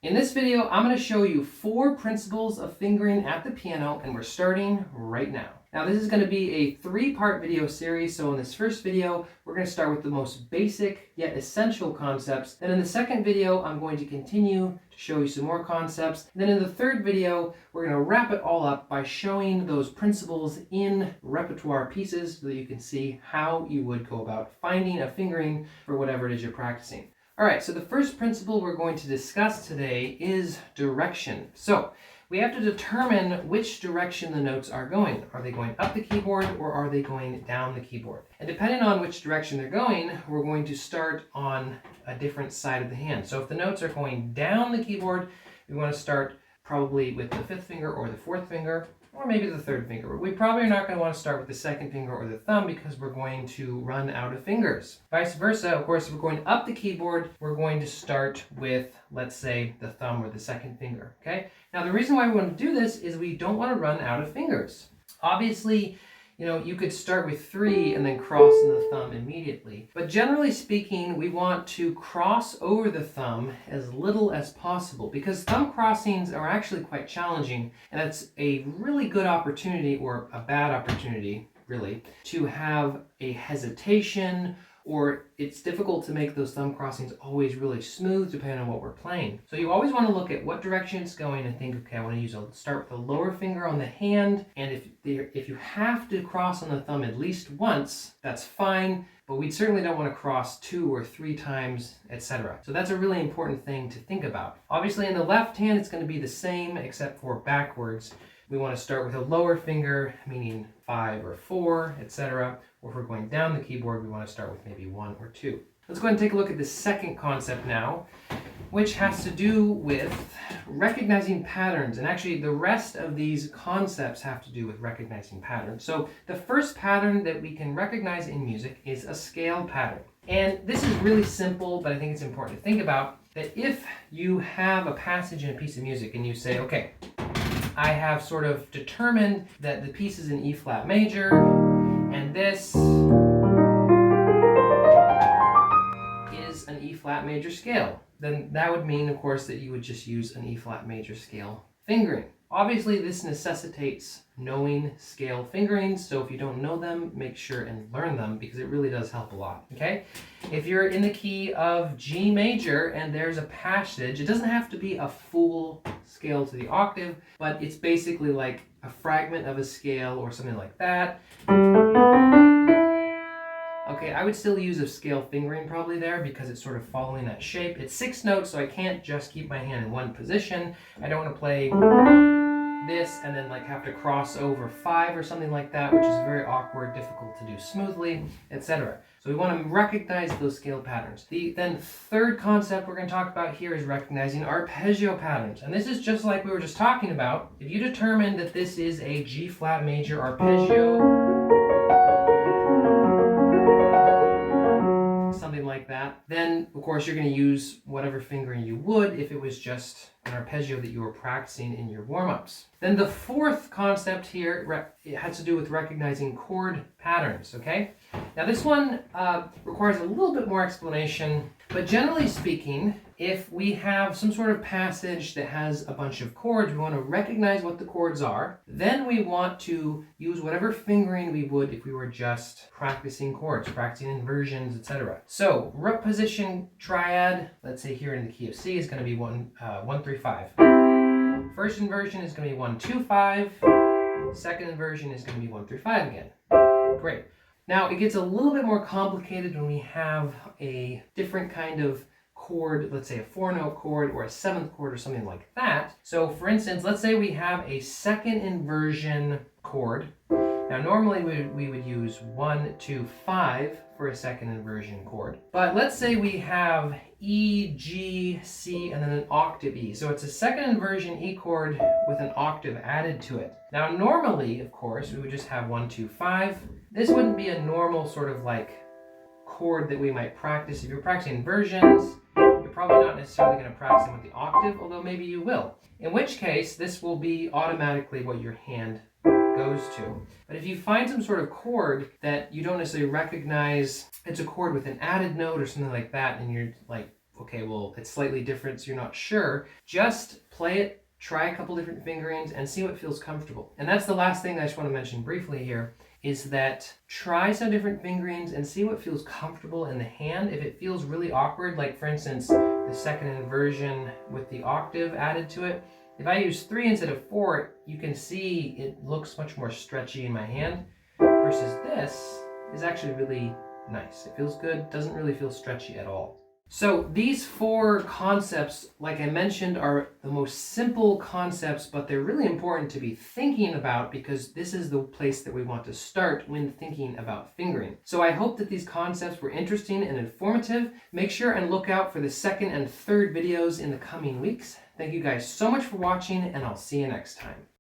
In this video, I'm going to show you 4 principles of fingering at the piano, and we're starting right now. Now, this is going to be a 3-part video series, so in this first video, we're going to start with the most basic yet essential concepts. Then in the second video, I'm going to continue to show you some more concepts. And then in the third video, we're going to wrap it all up by showing those principles in repertoire pieces so that you can see how you would go about finding a fingering for whatever it is you're practicing. All right, so the first principle we're going to discuss today is direction. So we have to determine which direction the notes are going. Are they going up the keyboard or are they going down the keyboard? And depending on which direction they're going, we're going to start on a different side of the hand. So if the notes are going down the keyboard, we want to start probably with the 5th finger or the 4th finger, or maybe the 3rd finger. We probably are not going to want to start with the 2nd finger or the thumb because we're going to run out of fingers. Vice versa, of course, if we're going up the keyboard, we're going to start with, let's say, the thumb or the 2nd finger, okay? Now, the reason why we want to do this is we don't want to run out of fingers. Obviously, you could start with 3 and then cross in the thumb immediately. But generally speaking, we want to cross over the thumb as little as possible because thumb crossings are actually quite challenging, and that's a really good opportunity, or a bad opportunity, really, to have a hesitation, or it's difficult to make those thumb crossings always really smooth depending on what we're playing. So you always want to look at what direction it's going and think, okay, I want to start with the lower finger on the hand, and if you have to cross on the thumb at least once, that's fine, but we certainly don't want to cross 2 or 3 times, etc. So that's a really important thing to think about. Obviously in the left hand, it's going to be the same except for backwards. We want to start with a lower finger, meaning 5 or 4, etc. Or if we're going down the keyboard, we want to start with maybe 1 or 2. Let's go ahead and take a look at the second concept now, which has to do with recognizing patterns. And actually, the rest of these concepts have to do with recognizing patterns. So the first pattern that we can recognize in music is a scale pattern. And this is really simple, but I think it's important to think about that if you have a passage in a piece of music and you say, okay, I have sort of determined that the piece is in E flat major, and this is an E flat major scale, then that would mean, of course, that you would just use an E flat major scale fingering. Obviously, this necessitates knowing scale fingerings, so if you don't know them, make sure and learn them because it really does help a lot, okay? If you're in the key of G major and there's a passage, it doesn't have to be a full scale to the octave, but it's basically like a fragment of a scale or something like that. Okay, I would still use a scale fingering probably there because it's sort of following that shape. It's 6 notes, so I can't just keep my hand in one position. I don't want to play this and then have to cross over 5 or something like that, which is very awkward, difficult to do smoothly, etc. So we want to recognize those scale patterns. The then third concept we're going to talk about here is recognizing arpeggio patterns. And this is just like we were just talking about. If you determine that this is a G flat major arpeggio, something like that, then of course you're going to use whatever fingering you would if it was just an arpeggio that you were practicing in your warm-ups. Then the fourth concept here, it has to do with recognizing chord patterns, okay? Now this one requires a little bit more explanation, but generally speaking, if we have some sort of passage that has a bunch of chords, we want to recognize what the chords are. Then we want to use whatever fingering we would if we were just practicing chords, practicing inversions, etc. So root position triad, let's say here in the key of C, is going to be 1, 3, 5. First inversion is going to be 1, 2, 5. Second inversion is going to be 1, 3, 5 again. Great. Now it gets a little bit more complicated when we have a different kind of chord, let's say a 4-note chord or a 7th chord or something like that. So for instance, let's say we have a second inversion chord. Now normally we would use 1, 2, 5 for a second inversion chord. But let's say we have E, G, C, and then an octave E. So it's a second inversion E chord with an octave added to it. Now normally, of course, we would just have 1, 2, 5. This wouldn't be a normal sort of chord that we might practice. If you're practicing inversions, you're probably not necessarily going to practice them with the octave, although maybe you will. In which case, this will be automatically what your hand goes to. But if you find some sort of chord that you don't necessarily recognize, it's a chord with an added note or something like that, and you're like, okay, well, it's slightly different, so you're not sure. Just play it, try a couple different fingerings, and see what feels comfortable. And that's the last thing I just want to mention briefly here, is that try some different fingerings and see what feels comfortable in the hand. If it feels really awkward, like for instance, the second inversion with the octave added to it, if I use 3 instead of 4, you can see it looks much more stretchy in my hand, versus this is actually really nice. It feels good, doesn't really feel stretchy at all. So these 4 concepts, like I mentioned, are the most simple concepts, but they're really important to be thinking about because this is the place that we want to start when thinking about fingering. So I hope that these concepts were interesting and informative. Make sure and look out for the second and third videos in the coming weeks. Thank you guys so much for watching, and I'll see you next time.